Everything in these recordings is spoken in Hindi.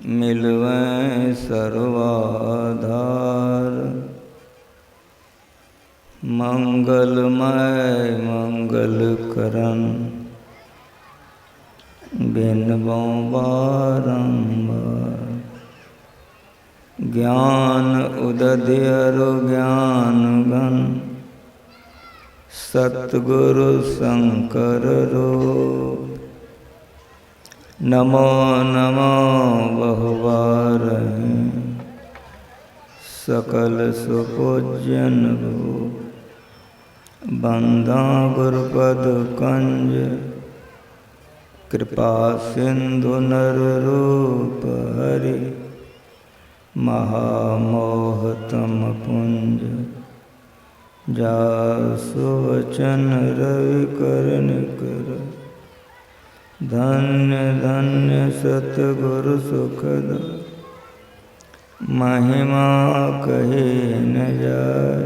मिलवें सर्वाधार। मंगलमय मंगल करन बिनबों बारंबार। ज्ञान उदधिअरु ज्ञान गण सतगुरु शंकर रूप। नमो नमो बहुबारहि सकल सुपूज्यन रूप। बंदा गुरुपद कंज कृपा सिंधु नर रूप हरि। महामोहतम पुंज जासु वचन रवि करनिकर। धन्य धन्य सतगुरु सुखद महिमा कही न जाय।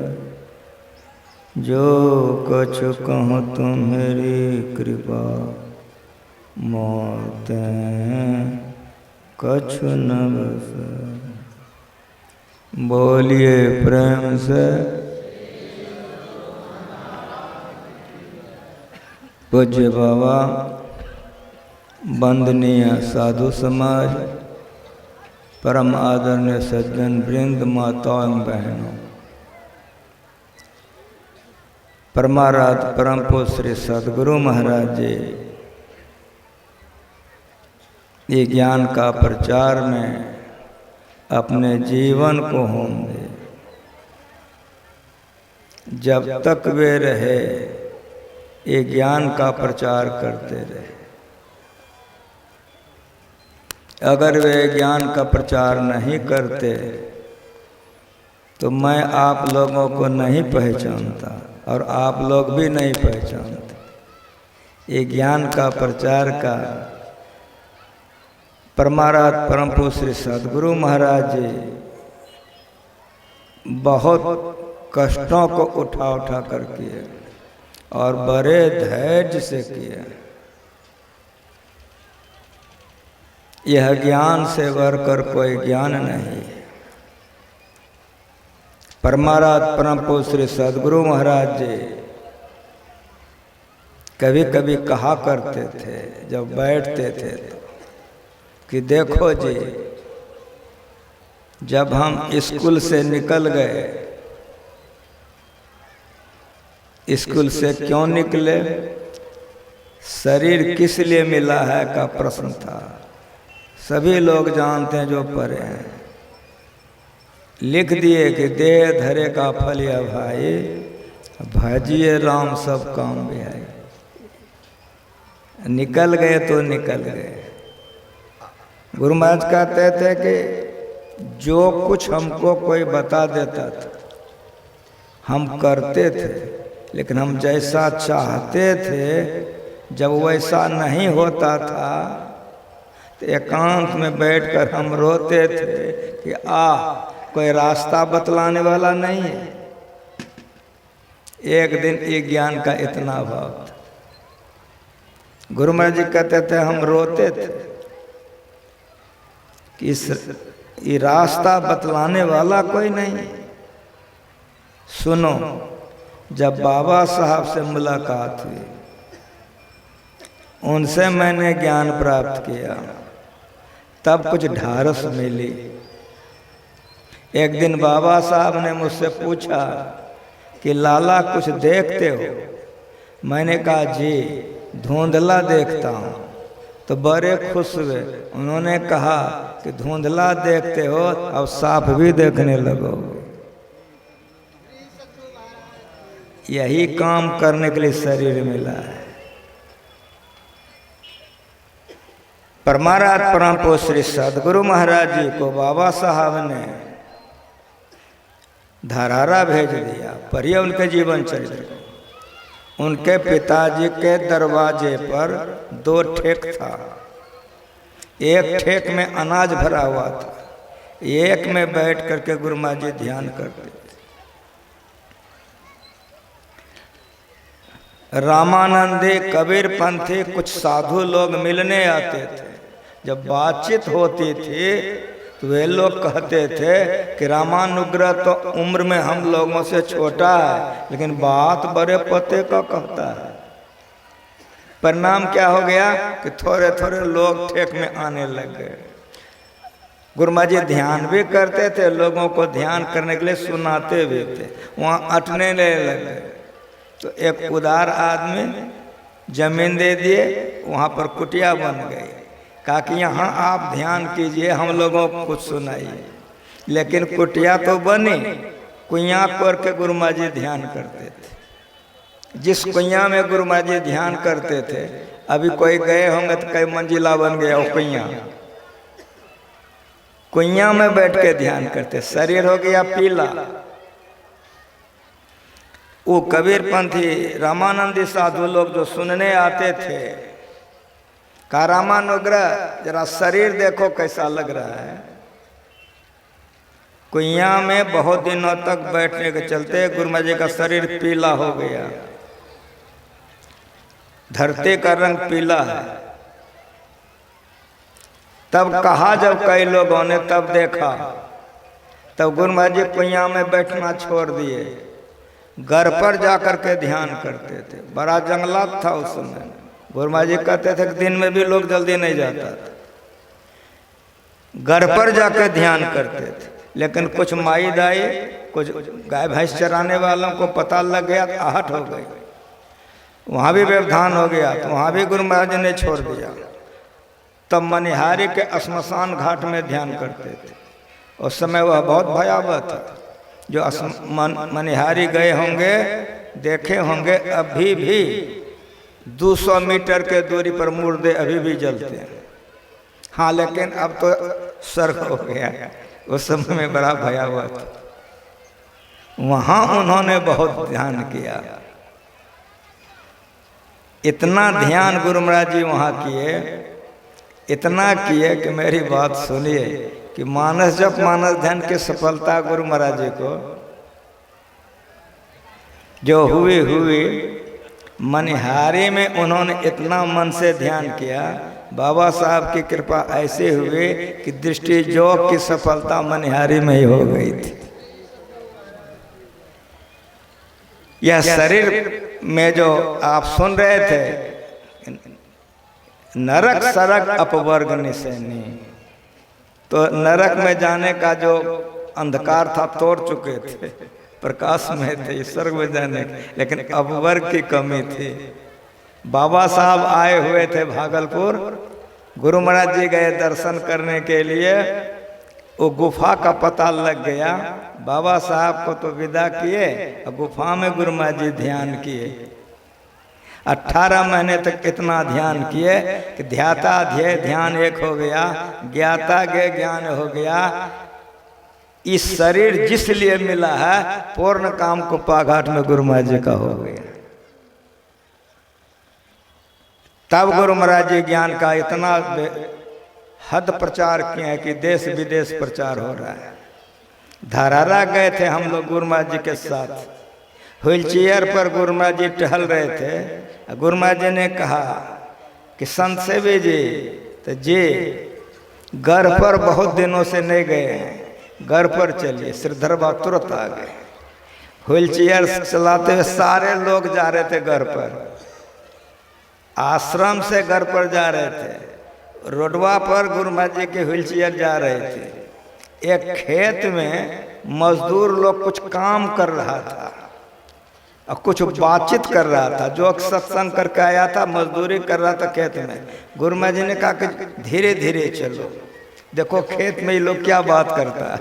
जो कछु कहूँ तुम्हारी कृपा मोते कछु न बस। बोलिए प्रेम से पूज्य बाबा, वंदनीय साधु समाज, परम आदरणीय सज्जन वृंद, माताओं एवं बहनों, परमाराध्य परम पूज्य श्री सद्गुरु महाराज जी ये ज्ञान का प्रचार में अपने जीवन को होम दे। जब तक वे रहे ये ज्ञान का प्रचार करते रहे। अगर वे ज्ञान का प्रचार नहीं करते तो मैं आप लोगों को नहीं पहचानता और आप लोग भी नहीं पहचानते। ये ज्ञान का प्रचार का परमाराध्य परम पूज्य श्री सद्गुरु महाराज जी बहुत कष्टों को उठा उठा कर किए और बड़े धैर्य से किए। यह ज्ञान से बढ़कर कोई ज्ञान नहीं है। परमाराध्य परम पूज्य श्री सद्गुरु महाराज जी कभी कभी कहा करते थे जब बैठते थे तो कि देखो जी, जब हम स्कूल से निकल गए, स्कूल से क्यों निकले, शरीर किस लिए मिला है का प्रश्न था। सभी लोग जानते हैं जो पढ़े हैं। लिख दिए कि देह धरे का फल या भाई, भाजिए राम सब काम भी है। निकल गए तो निकल गए। गुरु महाराज कहते थे कि जो कुछ हमको कोई बता देता था हम करते थे, लेकिन हम जैसा चाहते थे जब वैसा नहीं होता था तो एकांत में बैठकर हम रोते थे कि कोई रास्ता बतलाने वाला नहीं है। एक दिन ये ज्ञान का इतना अभाव था। गुरु महाराज जी कहते थे हम रोते थे कि ये रास्ता बतलाने वाला कोई नहीं। सुनो, जब बाबा साहब से मुलाकात हुई, उनसे मैंने ज्ञान प्राप्त किया, तब कुछ ढारस मिली। एक दिन बाबा साहब ने मुझसे पूछा कि लाला कुछ देखते हो? मैंने कहा जी धुंधला देखता हूँ। तो बड़े खुश हुए। उन्होंने कहा कि धुंधला देखते हो, अब साफ भी देखने लगोगे। यही काम करने के लिए शरीर मिला है। परमाराध्य परम पूज्य श्री सद्गुरु महाराज जी को बाबा साहब ने धरारा भेज दिया। पढ़िए उनके जीवन चरित्र को। उनके पिताजी के दरवाजे पर 2 ठेक था। एक ठेक में अनाज भरा हुआ था, एक में बैठ करके गुरु महाराज जी ध्यान करते थे। रामानंदी, कबीर पंथी कुछ साधु लोग मिलने आते थे, जब बातचीत होती थी तो वे लोग कहते थे कि रामानुग्रह तो उम्र में हम लोगों से छोटा है, लेकिन बात बड़े पते का कहता है। परिणाम क्या हो गया कि थोड़े थोड़े लोग ठेक में आने लग गए। गुरु महाराज जी ध्यान भी करते थे, लोगों को ध्यान करने के लिए सुनाते भी थे, वहाँ अटने लग गए। तो एक उदार आदमी जमीन दे दिए, वहाँ पर कुटिया बन गई। कहा कि यहाँ आप ध्यान कीजिए, हम लोगों को कुछ सुनाइए। लेकिन कुटिया तो बनी, कुइयाँ कोर के गुरु महाराज जी ध्यान करते थे। जिस कुइयाँ में गुरु महाराज जी ध्यान करते थे, अभी कोई गए होंगे तो कई मंजिला बन गया वो कुइयाँ। कुइयाँ में बैठ के ध्यान करते, शरीर हो गया पीला। वो कबीरपंथी रामानंदी साधु लोग जो सुनने आते थे, कहा रामानुग्रह जरा शरीर देखो कैसा लग रहा है। कुइयाँ में बहुत दिनों तक बैठने के चलते गुरु महाराज जी का शरीर पीला हो गया, धरती का रंग पीला है। तब कहा जब कई लोगों ने तब देखा, तब गुरु महाराज जी कुइयाँ में बैठना छोड़ दिए, घर पर जाकर के ध्यान करते थे। बड़ा जंगलात था उस समय। गुरु महाराज जी कहते थे कि दिन में भी लोग जल्दी नहीं जाता था, घर पर जाकर ध्यान करते थे। लेकिन कुछ माई दाई, कुछ गाय भैंस चराने वालों को पता लग गया, आहट हो गई, वहाँ भी व्यवधान हो गया, तो वहाँ भी गुरु महाराज जी ने छोड़ दिया। तब मनिहारी के श्मशान घाट में ध्यान करते थे। उस समय वह बहुत भयावह था। जो मनिहारी गए होंगे, देखे होंगे, अभी भी 200 मीटर के दूरी पर मुर्दे अभी भी जलते हैं। हाँ, लेकिन अब तो स्वर्ग हो गया, उस समय में बड़ा भयावह था। वहाँ उन्होंने बहुत ध्यान किया, इतना ध्यान गुरु महाराज जी वहाँ किए, इतना किए कि मेरी बात सुनिए कि मानस जप मानस ध्यान की सफलता गुरु महाराज जी को जो हुई मनिहारी में उन्होंने इतना मन से ध्यान किया, बाबा साहब की कृपा ऐसे हुई कि दृष्टि योग की सफलता मनिहारी में ही हो गई थी। यह शरीर में जो आप सुन रहे थे, नरक सरक अपवर्ग निशैनी, तो नरक में जाने का जो अंधकार था तोड़ चुके थे, प्रकाश में थे स्वर्ग में जाने के, लेकिन अपवर्ग की कमी थी। बाबा साहब आए हुए थे भागलपुर, गुरु महाराज जी गए दर्शन करने के लिए, वो गुफा का पता लग गया। बाबा साहब को तो विदा किए, गुफा में गुरु महाराज जी ध्यान किए। 18 महीने तक इतना ध्यान किए कि ध्याता ध्येय ध्यान एक हो गया, ज्ञाता ज्ञ ज्ञान हो गया। इस शरीर जिस लिए मिला है, पूर्ण काम को पाघाट में गुरु महाराज जी का हो गया। तब गुरु महाराज जी ज्ञान का इतना हद प्रचार किए हैं कि देश विदेश प्रचार हो रहा है। धरारा गए थे हम लोग गुरु महाराज जी के साथ, व्हील चेयर पर गुरु महाराज जी टहल रहे थे। गुरु महाराज जी ने कहा कि संत सेवी जी, तो जी घर पर बहुत दिनों से नहीं गए हैं, घर पर चलिए। श्रीधर बाबा तुरंत आ गए, व्हील चेयर चलाते हुए सारे लोग जा रहे थे घर पर, आश्रम से घर पर जा रहे थे। रोडवा पर गुरु महाराज जी के व्हील चेयर जा रहे थे। एक खेत में मजदूर लोग कुछ काम कर रहा था और कुछ बातचीत कर रहा था। जो सत्संग करके आया था मजदूरी कर रहा था खेत में। गुरु महाराज जी ने कहा कि धीरे धीरे चलो, देखो खेत में ये लोग क्या बात करता है।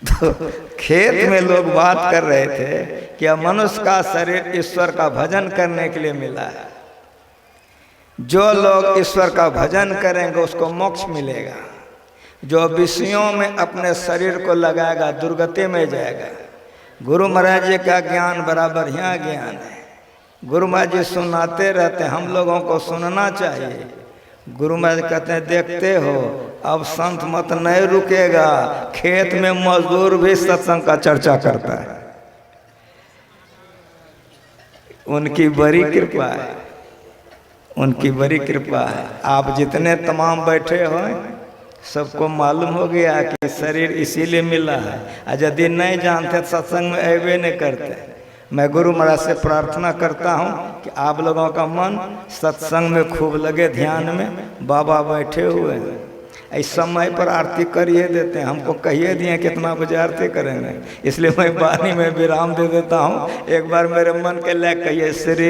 तो खेत में लोग बात कर रहे थे कि मनुष्य का शरीर ईश्वर का भजन करने के लिए मिला है, जो लोग ईश्वर का भजन करेंगे उसको मोक्ष मिलेगा, जो विषयों में अपने शरीर को लगाएगा दुर्गति में जाएगा। गुरु महाराज जी का ज्ञान बड़ा बढ़िया ज्ञान है। गुरु महाराज जी सुनाते रहते, हम लोगों को सुनना चाहिए। गुरु महाराज कहते हैं देखते हो अब संत मत नहीं रुकेगा, खेत में मजदूर भी सत्संग का चर्चा करता है। उनकी बड़ी कृपा है। उनकी बड़ी कृपा है। आप जितने तमाम बैठे हो सबको मालूम हो गया कि शरीर इसीलिए मिला है, और यदि नहीं जानते सत्संग में अबे नहीं करते। मैं गुरु महाराज से प्रार्थना करता हूँ कि आप लोगों का मन सत्संग में खूब लगे, ध्यान में। बाबा बैठे हुए हैं, इस समय पर आरती करिए देते हैं, हमको कहिए दिए कितना बजे आरती करेंगे, इसलिए मैं वाणी में विराम दे देता हूँ। एक बार मेरे मन के लिए कहिए श्री